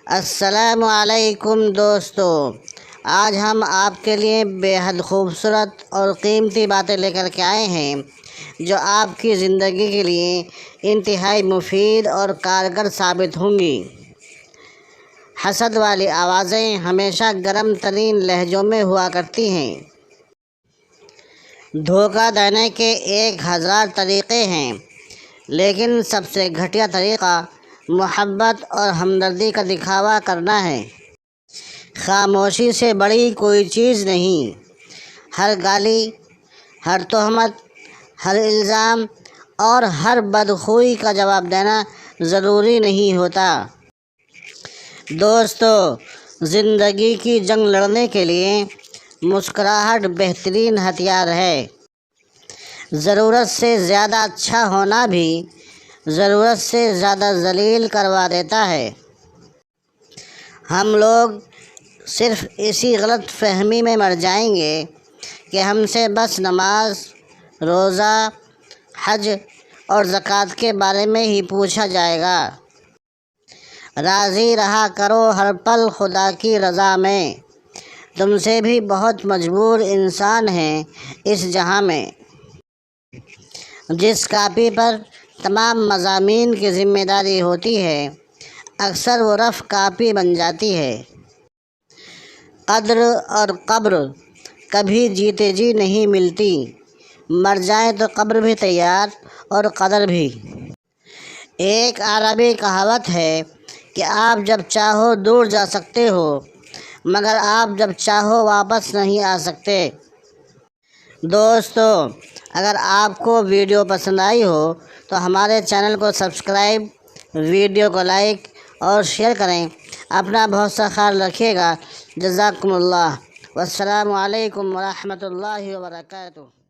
السلام علیکم دوستو، آج ہم آپ کے لیے بے حد خوبصورت اور قیمتی باتیں لے کر کے آئے ہیں جو آپ کی زندگی کے لیے انتہائی مفید اور کارگر ثابت ہوں گی۔ حسد والی آوازیں ہمیشہ گرم ترین لہجوں میں ہوا کرتی ہیں۔ دھوکہ دینے کے 1000 طریقے ہیں، لیکن سب سے گھٹیا طریقہ محبت اور ہمدردی کا دکھاوا کرنا ہے۔ خاموشی سے بڑی کوئی چیز نہیں۔ ہر گالی، ہر تہمت، ہر الزام اور ہر بدخوئی کا جواب دینا ضروری نہیں ہوتا۔ دوستو، زندگی کی جنگ لڑنے کے لیے مسکراہٹ بہترین ہتھیار ہے۔ ضرورت سے زیادہ اچھا ہونا بھی ضرورت سے زیادہ ذلیل کروا دیتا ہے۔ ہم لوگ صرف اسی غلط فہمی میں مر جائیں گے کہ ہم سے بس نماز، روزہ، حج اور زکوٰۃ کے بارے میں ہی پوچھا جائے گا۔ راضی رہا کرو ہر پل خدا کی رضا میں، تم سے بھی بہت مجبور انسان ہیں اس جہاں میں۔ جس کاپی پر تمام مضامین کی ذمہ داری ہوتی ہے، اکثر وہ رف کاپی بن جاتی ہے۔ قدر اور قبر کبھی جیتے جی نہیں ملتی، مر جائیں تو قبر بھی تیار اور قدر بھی۔ ایک عربی کہاوت ہے کہ آپ جب چاہو دور جا سکتے ہو، مگر آپ جب چاہو واپس نہیں آ سکتے۔ دوستو، اگر آپ کو ویڈیو پسند آئی ہو تو ہمارے چینل کو سبسکرائب، ویڈیو کو لائک اور شیئر کریں۔ اپنا بہت سا خیال رکھیے گا۔ جزاکم اللہ۔ والسلام علیکم ورحمۃ اللہ وبرکاتہ۔